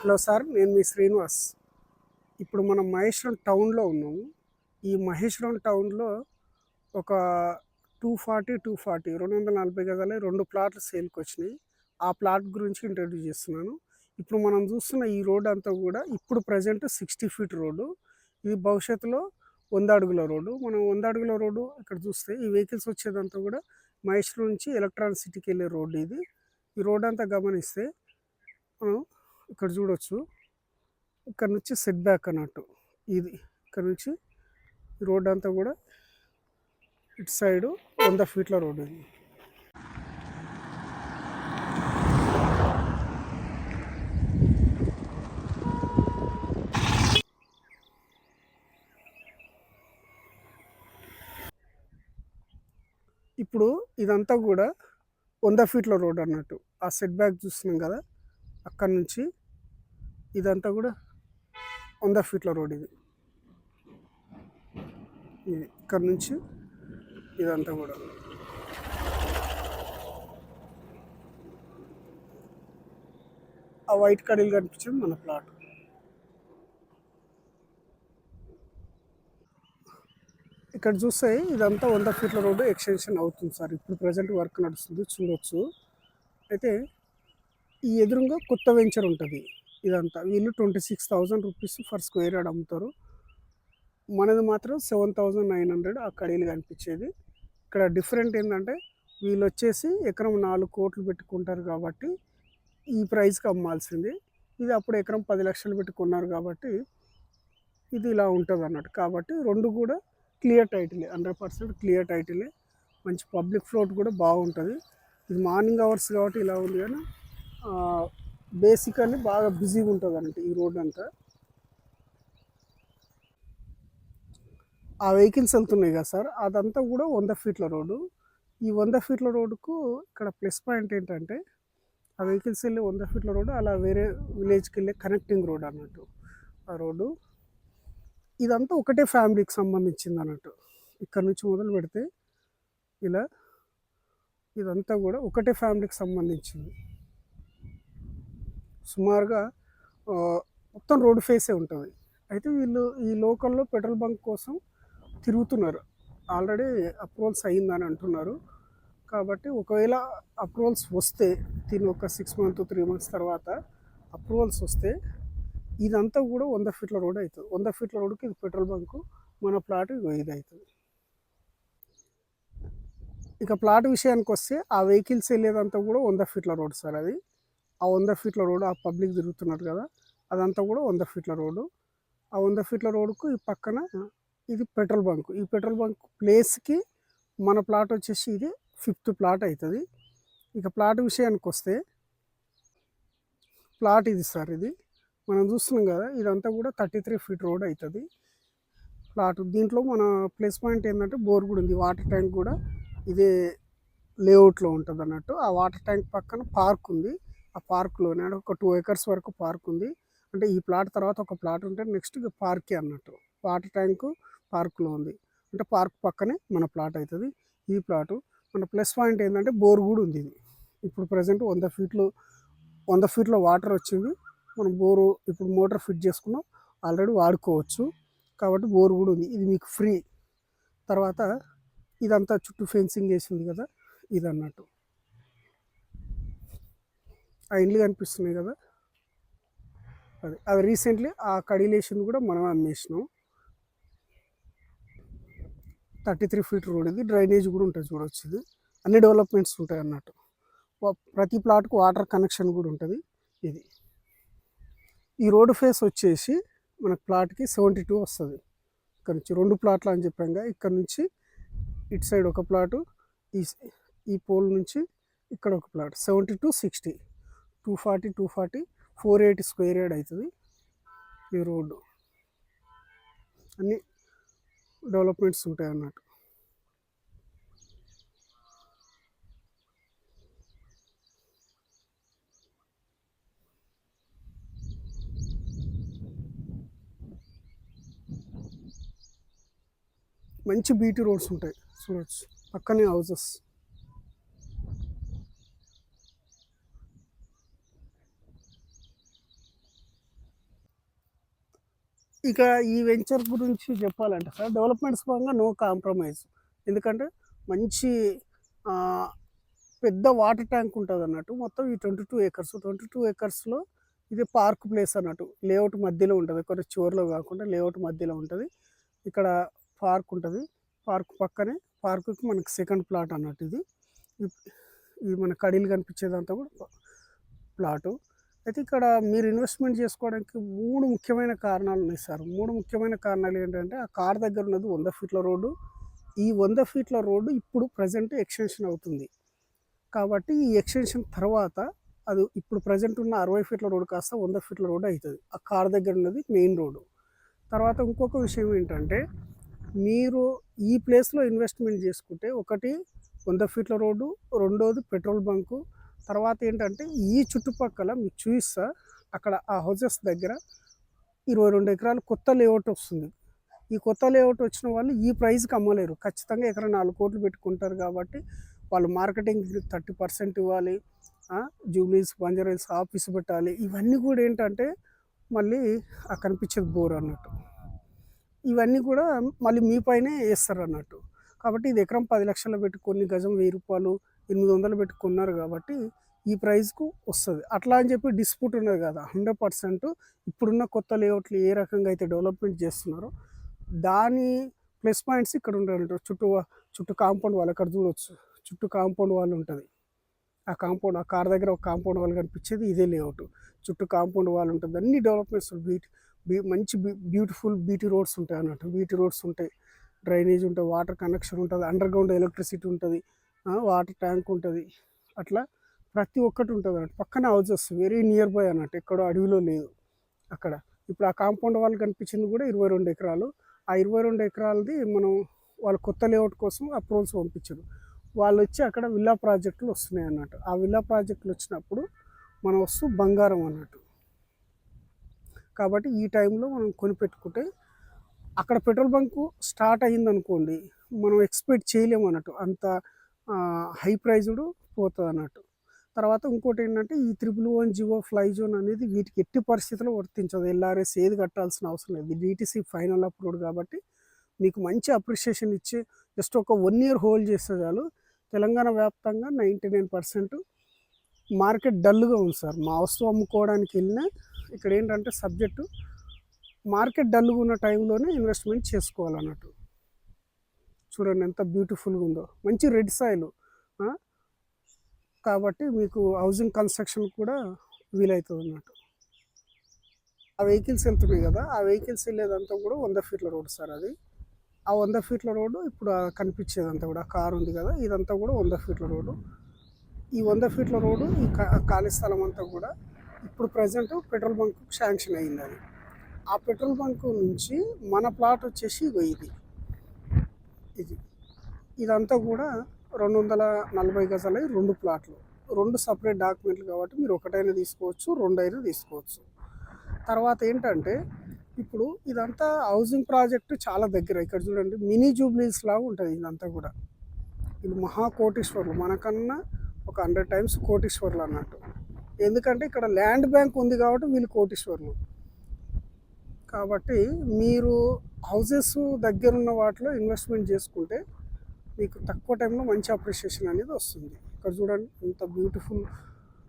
Hello sir, నేను మీ శ్రీనివాస్. ఇప్పుడు మనం మహేశ్వరం టౌన్లో ఉన్నాము. ఈ మహేశ్వరం టౌన్లో ఒక 240 గజాల 2 ప్లాట్లు సేల్కి వచ్చినాయి. ఆ ప్లాట్ గురించి ఇంట్రడ్యూస్ చేస్తున్నాను. ఇప్పుడు మనం చూస్తున్న ఈ రోడ్ అంతా కూడా ఇప్పుడు ప్రజెంట్ 60 ఫీట్ రోడ్డు. ఇది భవిష్యత్తులో 100 అడుగుల రోడ్డు. మనం 100 అడుగుల రోడ్డు ఇక్కడ చూస్తే ఈ వెహికల్స్ వచ్చేదంతా కూడా మహేశ్వరం నుంచి ఎలక్ట్రానిక్ సిటీకి వెళ్ళే రోడ్డు ఇది. ఈ రోడ్ అంతా గమనిస్తే మనం ఇక్కడ చూడొచ్చు. ఇక్కడ నుంచి సెట్ బ్యాక్ అన్నట్టు ఇది. ఇక్కడ నుంచి రోడ్ అంతా కూడా ఇటు సైడు 100 ఫీట్ల రోడ్డు ఇది. ఇప్పుడు ఇదంతా కూడా 100 ఫీట్ల రోడ్ అన్నట్టు. ఆ సెట్ బ్యాక్ చూస్తున్నాం కదా, అక్కడ నుంచి ఇదంతా కూడా 100 ఫీట్ల రోడ్ ఇది. ఇది ఇక్కడ నుంచి ఇదంతా కూడా ఆ వైట్ కడీలు కనిపించింది మన ప్లాట్. ఇక్కడ చూస్తే ఇదంతా 100 ఫీట్ల రోడ్డు ఎక్స్టెన్షన్ అవుతుంది సార్. ఇప్పుడు ప్రజెంట్ వర్క్ నడుస్తుంది, చూడొచ్చు. అయితే ఈ ఎదురుగా కొత్త వెంచర్ ఉంటుంది. ఇదంతా వీళ్ళు 26,000 రూపీస్ ఫర్ స్క్వేర్ యార్డ్ అమ్ముతారు. మనది మాత్రం 7,900 ఆ కడీలు కనిపించేది. ఇక్కడ డిఫరెంట్ ఏంటంటే వీళ్ళు వచ్చేసి ఎకరం 4 కోట్లు పెట్టుకుంటారు కాబట్టి ఈ ప్రైస్కి అమ్మాల్సింది. ఇది అప్పుడు ఎకరం 10 లక్షలు పెట్టుకున్నారు కాబట్టి ఇది ఇలా ఉంటుంది అన్నట్టు. కాబట్టి రెండు కూడా క్లియర్ టైటిలే, 100% క్లియర్ టైటిలే. మంచి పబ్లిక్ ఫ్లోట్ కూడా బాగుంటుంది. ఇది మార్నింగ్ అవర్స్ కాబట్టి ఇలా ఉంది, కానీ బేసికల్లీ బాగా బిజీగా ఉంటుంది అన్నట్టు ఈ రోడ్ అంతా. ఆ వెహికల్స్ వెళ్తున్నాయి కదా సార్, అదంతా కూడా 100 ఫీట్ల రోడ్డు. ఈ 100 ఫీట్ల రోడ్డుకు ఇక్కడ ప్లస్ పాయింట్ ఏంటంటే ఆ వెహికల్స్ వెళ్ళే 100 ఫీట్ల రోడ్డు అలా వేరే విలేజ్కి వెళ్ళే కనెక్టింగ్ రోడ్ అన్నట్టు ఆ రోడ్డు. ఇదంతా ఒకటే ఫ్యామిలీకి సంబంధించింది అన్నట్టు. ఇక్కడ నుంచి మొదలు పెడితే ఇలా ఇదంతా కూడా ఒకటే ఫ్యామిలీకి సంబంధించింది. సుమారుగా మొత్తం రోడ్ ఫేసే ఉంటుంది. అయితే వీళ్ళు ఈ లోకల్లో పెట్రోల్ బంక్ కోసం తిరుగుతున్నారు. ఆల్రెడీ అప్రూవల్స్ అయ్యిందని అంటున్నారు. కాబట్టి ఒకవేళ అప్రూవల్స్ వస్తే దీని ఒక 6 months 3 months తర్వాత అప్రూవల్స్ వస్తే ఇదంతా కూడా 100 ఫీట్ల రోడ్ అవుతుంది. 100 ఫీట్ల రోడ్డుకి ఇది పెట్రోల్ బంకు, మన ప్లాట్ ఇది అవుతుంది. ఇక ప్లాట్ విషయానికి వస్తే ఆ వెహికల్స్ వెళ్ళేదంతా కూడా 100 ఫీట్ల రోడ్ సార్. అది ఆ 100 ఫీట్ల రోడ్డు, ఆ పబ్లిక్ తిరుగుతున్నారు కదా, అదంతా కూడా 100 ఫీట్ల రోడ్డు. ఆ 100 ఫీట్ల రోడ్డుకు ఈ పక్కన ఇది పెట్రోల్ బంక్. ఈ పెట్రోల్ బంక్ ప్లేస్కి మన ప్లాట్ వచ్చేసి ఇది 5th ప్లాట్ అవుతుంది. ఇక ప్లాట్ విషయానికి వస్తే ప్లాట్ ఇది సార్. ఇది మనం చూస్తున్నాం కదా, ఇదంతా కూడా 33 ఫీట్ రోడ్ అవుతుంది ప్లాట్. దీంట్లో మన ప్లస్ పాయింట్ ఏంటంటే బోర్ కూడా ఉంది, వాటర్ ట్యాంక్ కూడా ఇదే లేఅవుట్లో ఉంటుంది అన్నట్టు. ఆ వాటర్ ట్యాంక్ పక్కన పార్క్ ఉంది. ఆ పార్క్లోనే ఒక 2 acres వరకు పార్క్ ఉంది. అంటే ఈ ప్లాట్ తర్వాత ఒక ప్లాట్ ఉంటే నెక్స్ట్ పార్కే అన్నట్టు. వాటర్ ట్యాంకు పార్క్లో ఉంది, అంటే పార్క్ పక్కనే మన ప్లాట్ అవుతుంది ఈ ప్లాటు. మన ప్లస్ పాయింట్ ఏంటంటే బోర్ కూడా ఉంది. ఇది ఇప్పుడు ప్రజెంట్ 100 ఫీట్లో వాటర్ వచ్చింది. మనం బోరు ఇప్పుడు మోటార్ ఫిట్ చేసుకున్నాం, ఆల్రెడీ వాడుకోవచ్చు. కాబట్టి బోర్ కూడా ఉంది. ఇది మీకు ఫ్రీ. తర్వాత ఇదంతా చుట్టూ ఫెన్సింగ్ వేసింది కదా, ఇది అన్నట్టు. ఆ ఇండ్లు కనిపిస్తున్నాయి కదా, అది రీసెంట్లీ ఆ కడీలేసింది కూడా మనం అమ్మేసినాం. 33 ఫీట్ రోడ్ ఇది. డ్రైనేజ్ కూడా ఉంటుంది, చూడవచ్చు. ఇది అన్ని డెవలప్మెంట్స్ ఉంటాయి అన్నట్టు. ప్రతి ప్లాట్కు వాటర్ కనెక్షన్ కూడా ఉంటుంది. ఇది ఈ రోడ్ ఫేస్ వచ్చేసి మనకు ప్లాట్కి 72 వస్తుంది. ఇక్కడ నుంచి 2 ప్లాట్లు అని చెప్పాక ఇక్కడ నుంచి ఇటు సైడ్ ఒక ప్లాటు, ఈ పోల్ నుంచి ఇక్కడ ఒక ప్లాట్ 72 60 240 480 స్క్వేర్ యార్డ్ అవుతుంది ఈ రోడ్డు. అన్ని డెవలప్మెంట్స్ ఉంటాయి అన్నట్టు. మంచి బీటీ రోడ్స్ ఉంటాయి, చూడవచ్చు. పక్కనే హౌసెస్. ఇక ఈ వెంచర్ గురించి చెప్పాలంటే సార్, డెవలప్మెంట్స్ పరంగా నో కాంప్రమైజ్. ఎందుకంటే మంచి ఆహ్, పెద్ద వాటర్ ట్యాంక్ ఉంటదన్నట్టు. మొత్తం ఈ 22 ఎకర్స్. 22 ఎకర్స్‌లో ఇది పార్క్ ప్లేస్ అన్నట్టు. లేఅవుట్ మధ్యలో ఉంటది. కొంచెం చివర్లో కాకుండా లేఅవుట్ మధ్యలో ఉంటది. ఇక్కడ పార్క్ ఉంటది. పార్క్ పక్కనే పార్క్‌కి మనకి సెకండ్ ప్లాట్ అన్నట్టు ఇది. ఇప్ ఇది మన కడీలు కనిపించేదంతా కూడా ప్లాటు. అయితే ఇక్కడ మీరు ఇన్వెస్ట్‌మెంట్ చేసుకోవడానికి 3 ముఖ్యమైన కారణాలున్నాయి సార్. 3 ముఖ్యమైన కారణాలు ఏంటంటే, ఆ కార్ దగ్గర ఉన్నది 100 ఫీట్ల రోడ్డు. ఈ 100 ఫీట్ల రోడ్డు ఇప్పుడు ప్రెజెంట్ ఎక్స్‌టెన్షన్ అవుతుంది. కాబట్టి ఈ ఎక్స్‌టెన్షన్ తర్వాత అది ఇప్పుడు ప్రెజెంట్ ఉన్న 60 ఫీట్ల రోడ్ కాస్త 100 ఫీట్ల రోడ్ అయితది. ఆ కార్ దగ్గర ఉన్నది మెయిన్ రోడ్డు. తర్వాత ఇంకొక విషయం ఏంటంటే, మీరు ఈ ప్లేస్‌లో ఇన్వెస్ట్‌మెంట్ చేసుకుంటే ఒకటి 100 ఫీట్ల రోడ్డు, రెండోది పెట్రోల్ బంకు. తర్వాత ఏంటంటే ఈ చుట్టుపక్కల మీకు చూయిస్తా, అక్కడ ఆ హౌసెస్ దగ్గర 22 ఎకరాలు కొత్త లేఅవుట్ వస్తుంది. ఈ కొత్త లేఅవుట్ వచ్చిన వాళ్ళు ఈ ప్రైస్‌కి అమ్మలేరు. ఖచ్చితంగా ఎకరా 4,00,00,000 పెట్టుకుంటారు కాబట్టి, వాళ్ళు మార్కెటింగ్‌కి 30% ఇవ్వాలి. జూబ్లీహిల్స్, బంజారాహిల్స్ ఆఫీస్ పెట్టాలి. ఇవన్నీ కూడా ఏంటంటే, మళ్ళీ ఆ కనిపించేది బోర్ అన్నట్టు. ఇవన్నీ కూడా మళ్ళీ మీ పైనే ఏస్తారన్నట్టు. కాబట్టి ఇది ఎకరం 10,00,000 పెట్టి కొన్ని గజం రూ. 1000, 800 పెట్టి కొన్నారు కాబట్టి ఈ ప్రైస్‌కు వస్తది. అట్లా అని చెప్పి డిస్ప్యూట్ ఉన్నది కదా! 100% ఇప్పుడున్న కొత్త లేఅవుట్లు ఏ రకంగా అయితే డెవలప్‌మెంట్ చేస్తున్నారో, దాని ప్లస్ పాయింట్స్ ఇక్కడ ఉంటాయన్నట్టు. చుట్టూ కాంపౌండ్ వాల్ అక్కడ చూడొచ్చు. చుట్టూ కాంపౌండ్ వాల్ ఉంటది. ఆ కార్ దగ్గర ఒక కాంపౌండ్ వాల్ కనిపించేది ఇదే లేఅవుట్. చుట్టూ కాంపౌండ్ వాల్ ఉంటది. అన్ని డెవలప్‌మెంట్స్ మంచి బ్యూటిఫుల్ బీటీ రోడ్స్ ఉంటాయన్నట్టు. బీటీ రోడ్స్ ఉంటాయి. డ్రైనేజ్ ఉంటది. వాటర్ కనెక్షన్ ఉంటది. అండర్ గ్రౌండ్ ఎలక్ట్రిసిటీ ఉంటది. వాటర్ ట్యాంక్ ఉంటది. అట్లా ప్రతి ఒక్కటి ఉంటదన్నట్టు. పక్కన హౌసెస్ వెరీ నియర్ బై అన్నట్టు. ఎక్కడో అడవిలో లేదు అక్కడ. ఇప్పుడు ఆ కాంపౌండ్ వాల్ కనిపించింది కూడా 22 ఎకరాలు. ఆ 22 ఎకరాలది మనం వాళ్ళ కొత్త లేఅవుట్ కోసం అప్రూవల్స్ పంపించారు. వాళ్ళొచ్చి అక్కడ విల్లా ప్రాజెక్టులు వస్తున్నాయన్నట్టు. ఆ విల్లా ప్రాజెక్టులు వచ్చినప్పుడు మన వస్తువు బంగారం అన్నట్టు. కాబట్టి ఈ టైంలో మనం కొనిపెట్టుకుంటే అక్కడ పెట్రోల్ బంకు స్టార్ట్ అయిందనుకోండి, మనం ఎక్స్‌పెక్ట్ చేయలేము అన్నట్టు. అంత హై ప్రైజ్డ్ పోతదన్నట్టు. తర్వాత ఇంకోటేంటంటే, ఈ 311 జియో ఫ్లై జోన్ అనేది వీటికి ఎట్టి పరిస్థితిలో వర్తించదు. ఎల్ఆర్ఎస్ ఏది కట్టాల్సిన అవసరం లేదు. ఇది డీటీసీ ఫైనల్ అప్రూవ్డ్ కాబట్టి మీకు మంచి అప్రిషియేషన్ ఇచ్చి జస్ట్ ఒక 1 ఇయర్ హోల్డ్ చేస్తే చాలు. తెలంగాణ వ్యాప్తంగా 99% మార్కెట్ డల్‌గా ఉంది సార్. మా వస్తువు అమ్ముకోవడానికి వెళ్ళినా ఇక్కడ ఏంటంటే సబ్జెక్టు మార్కెట్ డల్‌గా ఉన్న టైంలోనే ఇన్వెస్ట్‌మెంట్ చేసుకోవాలన్నట్టు. చూడండి ఎంత బ్యూటిఫుల్‌గా ఉందో. మంచి రెడ్ సాయిల్. ఆ! కాబట్టి మీకు హౌసింగ్ కన్‌స్ట్రక్షన్ కూడా వీలైతదన్నట్టు. ఆ వెహికల్స్ వెళ్తున్నాయి కదా! ఆ వెహికల్స్ వెళ్ళేదంతా కూడా 100 ఫీట్ల రోడ్ సార్ అది. ఆ 100 ఫీట్ల రోడ్డు ఇప్పుడు కనిపించేదంతా కూడా కార్ ఉంది కదా! ఇదంతా కూడా 100 ఫీట్ల రోడ్డు. ఈ 100 ఫీట్ల రోడ్డు ఈ ఖాళీ స్థలం అంతా కూడా ఇప్పుడు ప్రెజెంట్ పెట్రోల్ బంక్ శాంక్షన్ అయిందది. ఆ పెట్రోల్ బంక్ నుంచి మన ప్లాట్ వచ్చేసి ఇగో ఇది. ఇది. ఇదంతా కూడా 240 గజాలయి 2 ప్లాట్లు. 2 సెపరేట్ డాక్యుమెంట్లు కాబట్టి మీరు ఒకటైనా తీసుకోవచ్చు, రెండైనా తీసుకోవచ్చు. తర్వాత ఏంటంటే, ఇప్పుడు ఇదంతా హౌసింగ్ ప్రాజెక్ట్ చాలా దగ్గర. ఇక్కడ చూడండి మినీ జూబ్లీహిల్స్ లాగా ఉంటది ఇదంతా కూడా. వీళ్ళు మహా కోటీశ్వరులు. మనకన్నా ఒక 100 టైమ్స్ కోటీశ్వరులు అన్నట్టు. ఎందుకంటే ఇక్కడ ల్యాండ్ బ్యాంక్ ఉంది కాబట్టి వీళ్ళు కోటీశ్వరులు. కాబట్టి మీరు హౌసెస్ దగ్గరున్న వాటిలో ఇన్వెస్ట్‌మెంట్ చేసుకుంటే మీకు తక్కువ టైంలో మంచి అప్రిషియేషన్ అనేది వస్తుంది. ఇక్కడ చూడండి ఎంత బ్యూటిఫుల్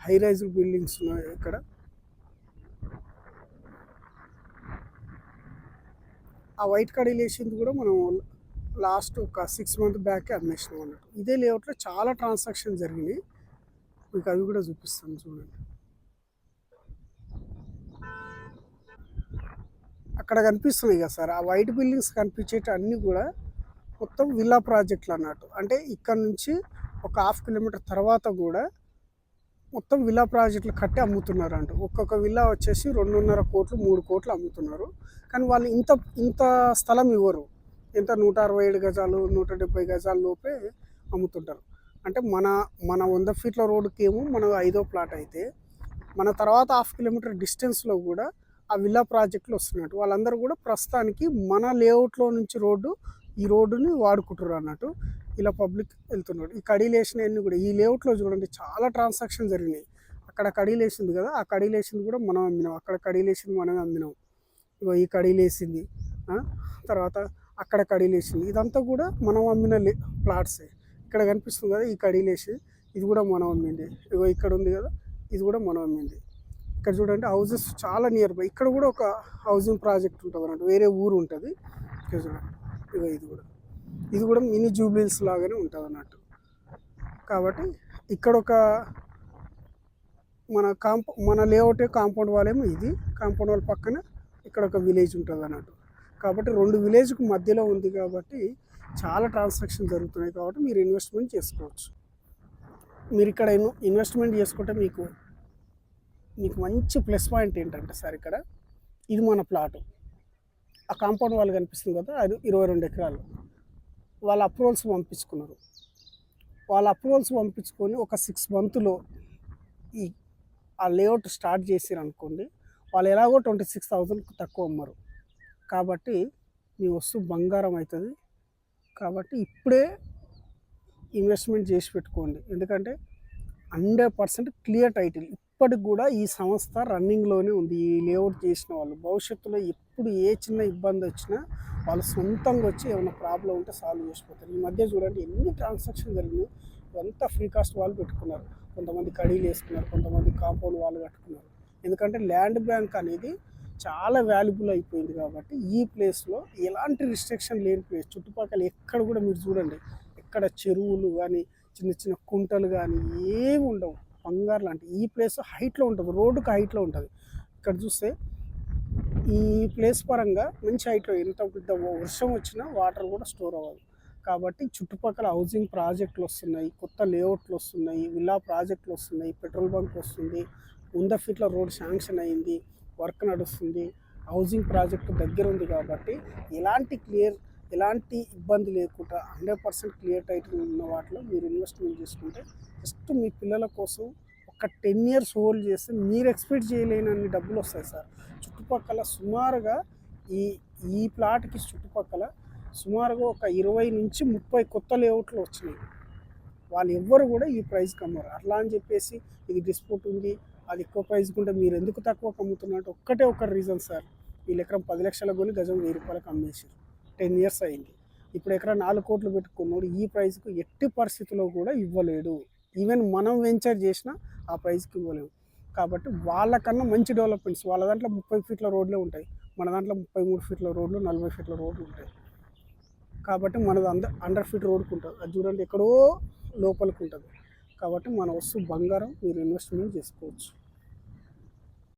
హై రైజ్డ్ బిల్డింగ్స్ ఉన్నాయి ఇక్కడ. ఆ వైట్ కడీలేసింది కూడా మనం లాస్ట్ ఒక 6 మంత్ బ్యాకే అమ్మేసినాం అన్నట్టు. ఇదే లేఅవుట్‌లో చాలా ట్రాన్సాక్షన్ జరిగినాయి. మీకు అవి కూడా చూపిస్తాను చూడండి. అక్కడ కనిపిస్తున్నాయి కదా సార్! ఆ వైట్ బిల్డింగ్స్ కనిపించేటి అన్నీ కూడా మొత్తం విల్లా ప్రాజెక్టులు అన్నట్టు. అంటే ఇక్కడ నుంచి ఒక 1/2 కిలోమీటర్ తర్వాత కూడా మొత్తం విల్లా ప్రాజెక్టులు కట్టి అమ్ముతున్నారంట. ఒక్కొక్క విల్లా వచ్చేసి 2.5 కోట్లు, 3 కోట్లు అమ్ముతున్నారు. కానీ వాళ్ళు ఇంత ఇంత స్థలం ఇవ్వరు. ఎంత 167 గజాలు, 170 గజాల లోపే అమ్ముతుంటారు. అంటే మన మన 100 ఫీట్ల రోడ్డుకేమో మన ఐదో ప్లాట్ అయితే, మన తర్వాత 1/2 కిలోమీటర్ డిస్టెన్స్‌లో కూడా ఆ విల్లా ప్రాజెక్టులు వస్తున్నట్టు. వాళ్ళందరూ కూడా ప్రస్తుతానికి మన లేఅవుట్‌లో నుంచి ఈ రోడ్డుని వాడుకుంటుర్రు అన్నట్టు. ఇలా పబ్లిక్ వెళ్తున్నాడు. ఈ కడీలేసినయన్నీ కూడా ఈ లేఅవుట్‌లో చూడండి చాలా ట్రాన్సాక్షన్ జరిగినాయి. అక్కడ కడీలేసింది కదా! ఆ కడీలేసింది కూడా మనం అమ్మినాం. అక్కడ కడీలేసింది మనమే అమ్మినాం. ఇగో ఈ కడీలేసింది. తర్వాత అక్కడ కడీలేసింది. ఇదంతా కూడా మనం అమ్మిన ప్లాట్సే. ఇక్కడ కనిపిస్తుంది కదా ఈ కడీలేసి, ఇది కూడా మనం అమ్మింది. ఇగో ఇక్కడ ఉంది కదా, ఇది కూడా మనం అమ్మింది. ఇక్కడ చూడండి హౌసెస్ చాలా నియర్ బై. ఇక్కడ కూడా ఒక హౌసింగ్ ప్రాజెక్ట్ ఉంటుంది అన్నట్టు, వేరే ఊరు ఉంటుంది. ఇక్కడ చూడండి, ఇగో ఇది కూడా మినీ జూబ్లీస్ లాగానే ఉంటుంది అన్నట్టు. కాబట్టి ఇక్కడ ఒక మన లేఅవుటే కాంపౌండ్ వాళ్ళేమో ఇది, కాంపౌండ్ వాళ్ళ పక్కన ఇక్కడ ఒక విలేజ్ ఉంటుంది అన్నట్టు. కాబట్టి 2 విలేజ్కి మధ్యలో ఉంది కాబట్టి చాలా ట్రాన్సాక్షన్ జరుగుతున్నాయి. కాబట్టి మీరు ఇన్వెస్ట్మెంట్ చేసుకోవచ్చు. మీరు ఇక్కడ ఇన్వెస్ట్మెంట్ చేసుకుంటే మీకు మంచి ప్లస్ పాయింట్ ఏంటంటే సార్, ఇక్కడ ఇది మన ప్లాటు. ఆ కాంపౌండ్ వాళ్ళు కనిపిస్తుంది కదా, అది 22 ఎకరాలు. వాళ్ళ అప్రూవల్స్ పంపించుకున్నారు. వాళ్ళ అప్రూవల్స్ పంపించుకొని ఒక 6 మంత్లో ఆ లేఅవుట్ స్టార్ట్ చేసారు అనుకోండి, వాళ్ళు ఎలాగో 26,000 తక్కువ అమ్మరు. కాబట్టి మీ వస్తువు బంగారం అవుతుంది. కాబట్టి ఇప్పుడే ఇన్వెస్ట్మెంట్ చేసి పెట్టుకోండి. ఎందుకంటే 100% క్లియర్ టైటిల్. ఇప్పటికి కూడా ఈ సంస్థ రన్నింగ్లోనే ఉంది. ఈ లేఅవుట్ చేసిన వాళ్ళు భవిష్యత్తులో ఎప్పుడు ఏ చిన్న ఇబ్బంది వచ్చినా వాళ్ళు సొంతంగా వచ్చి ఏమైనా ప్రాబ్లం ఉంటే సాల్వ్ చేసిపోతారు. ఈ మధ్య చూడండి ఎన్ని ట్రాన్సాక్షన్ జరిగినాయి. ఇదంతా ఫ్రీ కాస్ట్ వాళ్ళు పెట్టుకున్నారు. కొంతమంది కడీలు వేసుకున్నారు, కొంతమంది కాంపౌండ్ వాళ్ళు కట్టుకున్నారు. ఎందుకంటే ల్యాండ్ బ్యాంక్ అనేది చాలా వాల్యుబుల్ అయిపోయింది. కాబట్టి ఈ ప్లేస్లో ఎలాంటి రిస్ట్రిక్షన్ లేని ప్లేస్. చుట్టుపక్కల ఎక్కడ కూడా మీరు చూడండి, ఎక్కడ చెరువులు కానీ చిన్న చిన్న కుంటలు కానీ ఏమి ఉండవు. బంగారు లాంటి ఈ ప్లేస్ హైట్లో ఉంటుంది, రోడ్డుకి హైట్లో ఉంటుంది. ఇక్కడ చూస్తే ఈ ప్లేస్ పరంగా మంచి హైట్లో, ఎంత పెద్ద వర్షం వచ్చినా వాటర్ కూడా స్టోర్ అవ్వదు. కాబట్టి చుట్టుపక్కల హౌసింగ్ ప్రాజెక్టులు వస్తున్నాయి, కొత్త లేఅవుట్లు వస్తున్నాయి, విల్లా ప్రాజెక్టులు వస్తున్నాయి, పెట్రోల్ బంక్ వస్తుంది, 100 ఫీట్ల రోడ్ శాంక్షన్ అయింది, వర్క్ నడుస్తుంది, హౌసింగ్ ప్రాజెక్టు దగ్గర ఉంది. కాబట్టి ఎలాంటి ఇబ్బంది లేకుండా 100% క్లియర్ టైటిల్ ఉన్న వాటిలో మీరు ఇన్వెస్ట్మెంట్ చేసుకుంటే జస్ట్ మీ పిల్లల కోసం ఒక 10 ఇయర్స్ హోల్డ్ చేస్తే మీరు ఎక్స్పెక్ట్ చేయలేనన్ని డబ్బులు వస్తాయి సార్. చుట్టుపక్కల సుమారుగా ఈ ప్లాట్కి చుట్టుపక్కల సుమారుగా ఒక 20 నుంచి 30 కొత్త లేఅవుట్లు వచ్చినాయి. వాళ్ళు ఎవ్వరు కూడా ఈ ప్రైస్కి అమ్మరు. అట్లా అని చెప్పేసి ఇది డిస్ప్యూట్ ఉంది, అది ఎక్కువ ప్రైస్కి ఉంటే మీరు ఎందుకు తక్కువకి అమ్ముతున్నట్టు ఒక రీజన్ సార్. వీళ్ళు ఎకరం 10 లక్షలకు కొని గజం 1000 రూపాయలకు అమ్మేసారు. 10 ఇయర్స్ అయింది. ఇప్పుడు ఎకరం 4 కోట్లు పెట్టుకున్నాడు ఈ ప్రైస్కు ఎట్టి పరిస్థితుల్లో కూడా ఇవ్వలేడు. ఈవెన్ మనం వెంచర్ చేసినా ఆ ప్రైస్కి ఇవ్వలేము. కాబట్టి వాళ్ళకన్నా మంచి డెవలప్మెంట్స్ వాళ్ళ దాంట్లో 30 ఫీట్ల రోడ్లే ఉంటాయి, మన దాంట్లో 33 ఫీట్ల రోడ్లు, 40 ఫీట్ల రోడ్లు ఉంటాయి. కాబట్టి మనది 100 ఫీట్ రోడ్కి ఉంటుంది. అది చూడండి ఎక్కడో లోపలికి ఉంటుంది. కాబట్టి మన వస్తువు బంగారం, మీరు ఇన్వెస్ట్మెంట్ చేసుకోవచ్చు.